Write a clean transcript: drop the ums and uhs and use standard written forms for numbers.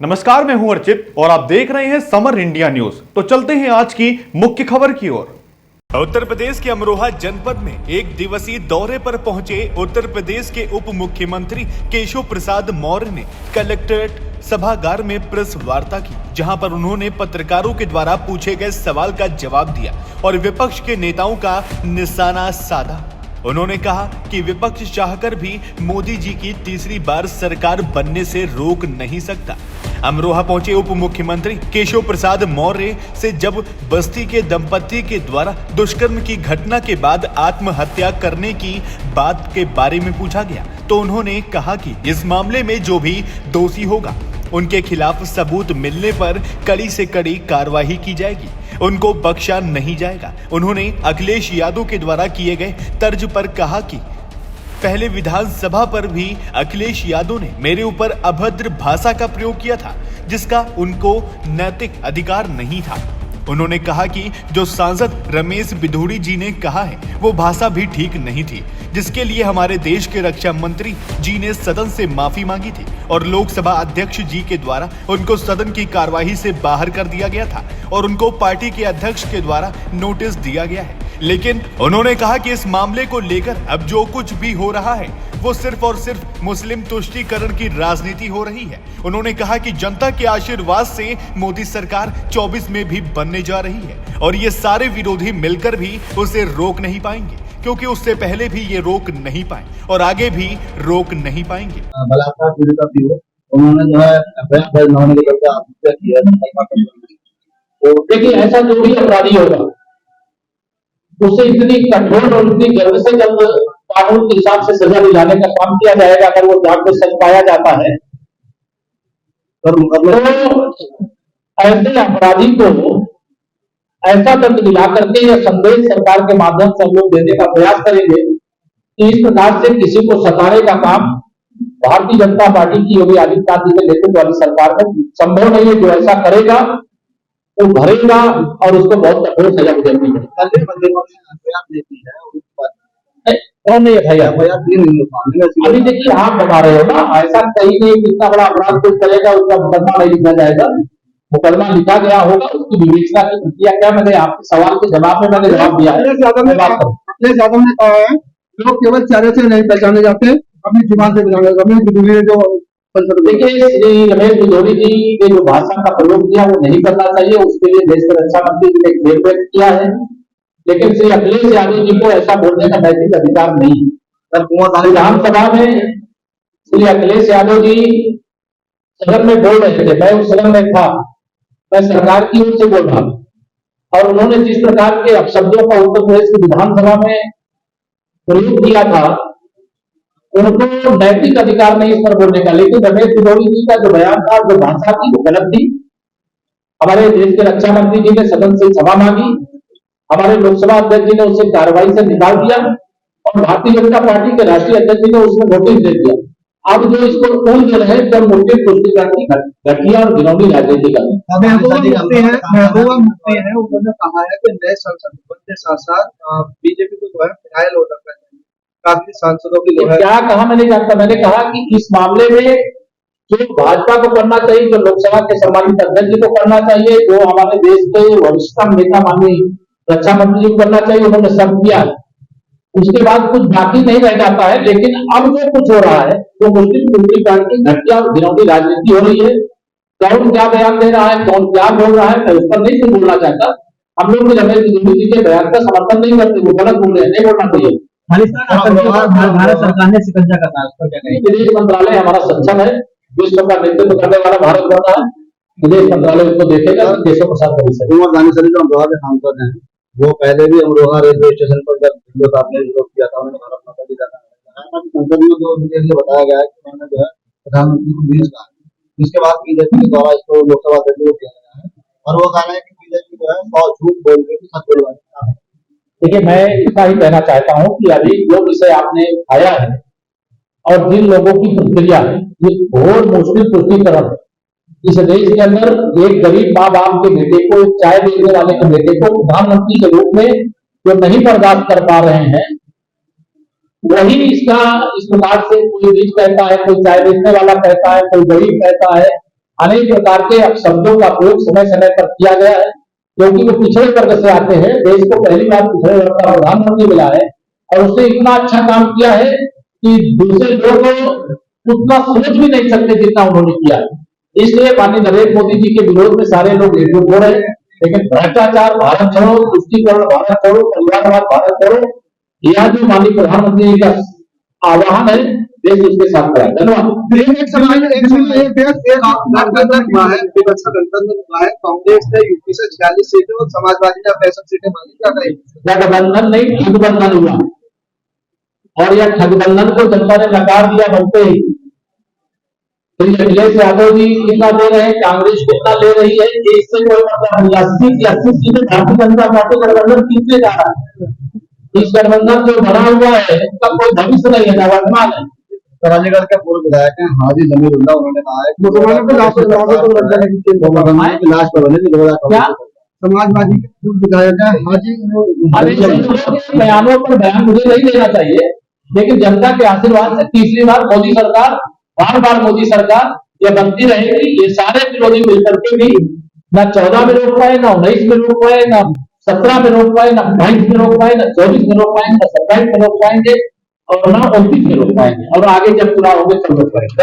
नमस्कार, मैं हूं अर्चित और आप देख रहे हैं समर इंडिया न्यूज। तो चलते हैं आज की मुख्य खबर की ओर। उत्तर प्रदेश के अमरोहा जनपद में एक दिवसीय दौरे पर पहुंचे उत्तर प्रदेश के उप मुख्यमंत्री केशव प्रसाद मौर्य ने कलेक्ट्रेट सभागार में प्रेस वार्ता की, जहां पर उन्होंने पत्रकारों के द्वारा पूछे गए सवाल का जवाब दिया और विपक्ष के नेताओं का निशाना साधा। उन्होंने कहा कि विपक्ष चाहकर भी मोदी जी की तीसरी बार सरकार बनने से रोक नहीं सकता। अमरोहा पहुंचे उप मुख्यमंत्री केशव प्रसाद मौर्य से जब बस्ती के दंपति के द्वारा दुष्कर्म की घटना के बाद आत्महत्या करने की बात के बारे में पूछा गया, तो उन्होंने कहा कि इस मामले में जो भी दोषी होगा उनके खिलाफ सबूत मिलने पर कड़ी से कड़ी कार्रवाई की जाएगी, उनको बख्शा नहीं जाएगा। उन्होंने अखिलेश यादव के द्वारा किए गए तर्ज पर कहा कि पहले विधानसभा पर भी अखिलेश यादव ने मेरे ऊपर अभद्र भाषा का प्रयोग किया था, जिसका उनको नैतिक अधिकार नहीं था। उन्होंने कहा कि जो सांसद रमेश बिधूड़ी जी ने कहा है वो भाषा भी ठीक नहीं थी, जिसके लिए हमारे देश के रक्षा मंत्री जी ने सदन से माफी मांगी थी और लोकसभा अध्यक्ष जी के द्वारा उनको सदन की कार्यवाही से बाहर कर दिया गया था और उनको पार्टी के अध्यक्ष के द्वारा नोटिस दिया गया है। लेकिन उन्होंने कहा कि इस मामले को लेकर अब जो कुछ भी हो रहा है वो सिर्फ और सिर्फ मुस्लिम तुष्टीकरण की राजनीति हो रही है। उन्होंने कहा कि जनता के आशीर्वाद से मोदी सरकार 24 में भी बनने जा रही है और ये सारे विरोधी मिलकर भी उसे रोक नहीं पाएंगे, क्योंकि उससे पहले भी ये रोक नहीं पाए और आगे भी रोक नहीं पाएंगे। बलात्कार पीड़िता थी वो, उन्होंने जो है दर्ज न होने के चलते आत्महत्या की है। तो देखिए, ऐसा जो भी अपराधी होगा उसे इतनी कठोर और इतनी जल्द से जल्द कानून के हिसाब से सजा दिलाने का काम किया जाएगा। अगर वो जांच में सच पाया जाता है तो ऐसे अपराधी को ऐसा दंड दिला करके या संदेश सरकार के माध्यम से हम लोग देने का प्रयास करेंगे कि इस प्रकार से किसी को सताने का काम भारतीय जनता पार्टी की योगी आदित्यनाथ जी के नेतृत्व वाली सरकार में संभव नहीं है। जो ऐसा करेगा वो भरेगा और उसको बहुत कठोर सजा मिलेगी। कौन नहीं है? अभी देखिए, आप बता रहे हो ना, ऐसा कहीं नहीं, कितना बड़ा अपराध कोई करेगा उसका मुकदमा नहीं लिखा जाएगा। मुकदमा लिखा गया होगा, उसकी विवेचना की प्रक्रिया क्या, मैंने आपके सवाल के जवाब में मैंने जवाब दिया है। अखिलेश यादव ने कहा है लोग केवल चेहरे से नहीं पहचाने जाते, अपनी जुबान से पहचाने जाते। देखिए, श्री रमेश बिधूड़ी जी ने जो भाषा का प्रयोग किया वो नहीं करना चाहिए, उसके लिए देश के रक्षा मंत्री जी ने खेद व्यक्त किया है। लेकिन श्री अखिलेश यादव जी को ऐसा बोलने का नैतिक अधिकार नहीं है। विधानसभा में श्री अखिलेश यादव जी सदन में बोल रहे थे, मैं उस सदन में था, मैं सरकार की ओर से बोल रहा था और उन्होंने जिस प्रकार के अपशब्दों का उत्तर प्रदेश की विधानसभा में प्रयोग किया था उनको नैतिक अधिकार नहीं इस पर बोलने का। लेकिन रमेश बिधूड़ी जी का जो बयान था, जो भाषा थी, वो गलत थी। हमारे देश के रक्षा मंत्री जी ने सदन से क्षमा मांगी, हमारे लोकसभा अध्यक्ष जी ने उसे कार्रवाई से निकाल दिया और भारतीय जनता पार्टी के राष्ट्रीय अध्यक्ष जी ने उसमें नोटिस दे दिया। अब जो इसको उलझ रहे हैं जब मुस्लिम तुष्टीकरण की घटिया और घिनौनी राजनीति का महबूबा मुफ्ती है, उन्होंने कहा है कि नए संसद भवन के साथ साथ बीजेपी को जो है फिनाइल हो सकता है। काफी सांसदों की क्या कहा मैं नहीं जानता, मैंने कहा कि इस मामले में जो भाजपा को करना चाहिए, जो लोकसभा के सम्मानित अध्यक्ष जी को करना चाहिए, जो हमारे देश के वरिष्ठतम नेता माननीय रक्षा मंत्री जी को करना चाहिए, उन्होंने सब किया। उसके बाद कुछ बाकी नहीं रह जाता है। लेकिन अब जो कुछ हो रहा है, जो मुस्लिम तुष्टीकरण की घटिया और घिनौनी राजनीति हो रही है, कौन क्या बयान दे रहा है, कौन क्या बोल रहा है, मैं उस पर नहीं बोलना चाहता। हम लोग रमेश बिधूड़ी जी के बयान का समर्थन नहीं करते, वो गलत बोल रहे हैं, नहीं बोलना चाहिए। भारत सरकार ने शिकंजा कसा है, विदेश मंत्रालय हमारा सक्षम है, विश्व का नेतृत्व करने वाला भारत बना है, विदेश मंत्रालय उसको देखेगा। केशव प्रसाद अमरोहा के सांसद हैं, वो पहले भी अमरोहा रेलवे स्टेशन पर जब हिंदुस्तान ने विरोध किया था, उन्होंने भारत माता की संसद में जो उनके बताया गया है कि उन्होंने जो है प्रधानमंत्री को भेज कहा, जिसके बाद बीजेपी के द्वारा इसको लोकसभा अध्यक्ष को किया गया है और वो कह रहे हैं कि बीजेपी जो है 100 झूठ बोल के सच बोलवाना है। देखिए, मैं इतना ही कहना चाहता हूं कि अभी जो विषय आपने उठाया है और जिन लोगों की प्रतिक्रिया है, ये घोर मुस्लिम तुष्टीकरण है। इस देश के अंदर एक गरीब माँ बाप के बेटे को, एक चाय बेचने वाले के बेटे को प्रधानमंत्री के रूप में जो नहीं बर्दाश्त कर पा रहे हैं, वही इसका इस प्रकार से कोई रीच कहता है, कोई चाय बेचने वाला कहता है, कोई गरीब कहता है, अनेक प्रकार के शब्दों का प्रयोग समय समय पर किया गया है, क्योंकि वो पिछड़े वर्ग से आते हैं। देश को पहली बार पिछड़े वर्ग का प्रधानमंत्री मिला है और उसने इतना अच्छा काम किया है कि दूसरे लोग उतना सोच भी नहीं सकते जितना उन्होंने किया है। इसलिए माननीय नरेंद्र मोदी जी के विरोध में सारे लोग एकजुट हो रहे हैं, लेकिन भ्रष्टाचार भारत छोड़ो, तुष्टीकरण भारत छोड़ो, परिवारवाद भारत छोड़ो, यह जो माननीय प्रधानमंत्री जी का आह्वान है, देश उसके साथ खड़ा है। धन्यवाद। एक समय गठबंधन हुआ है, विपक्ष गठबंधन हुआ है, कांग्रेस ने यूपी से 46 सीटें और समाजवादी ने 65 सीटें मांगी, क्या कहेंगे? गठबंधन नहीं, ठगबंधन हुआ और यह ठगबंधन को जनता ने नकार दिया बनते ही। श्री अखिलेश यादव जी कितना दे रहे हैं, कांग्रेस कितना ले रही है, इससे कोई मतलब नहीं। 80 सीटें भारतीय जनता पार्टी गठबंधन जीतने जा रहा है। इस गठबंधन जो बना हुआ है उसका कोई भविष्य नहीं है, न वर्तमान है। रानीगढ़ के पूर्व विधायक हैं हाजी जमीरुल्लाह, उन्होंने कहा है कि मुसलमानों को लाश पर बने क्या समाजवादी के पूर्व विधायक हैं हाजी बयानों पर बयान मुझे नहीं देना चाहिए, लेकिन जनता के आशीर्वाद से तीसरी बार मोदी सरकार, बार बार मोदी सरकार ये बनती रहेगी। ये सारे विरोधी मिलकर के भी न 14 में रोक पाए, न 19 में रोक पाए, न 17 में रोक पाए, न 22 में रोक पाए, न 24 में रोक पाएंगे, न 27 में रोक पाएंगे और न 29 में रोक पाएंगे। और आगे जब चुनाव होंगे तब रोक पाएंगे।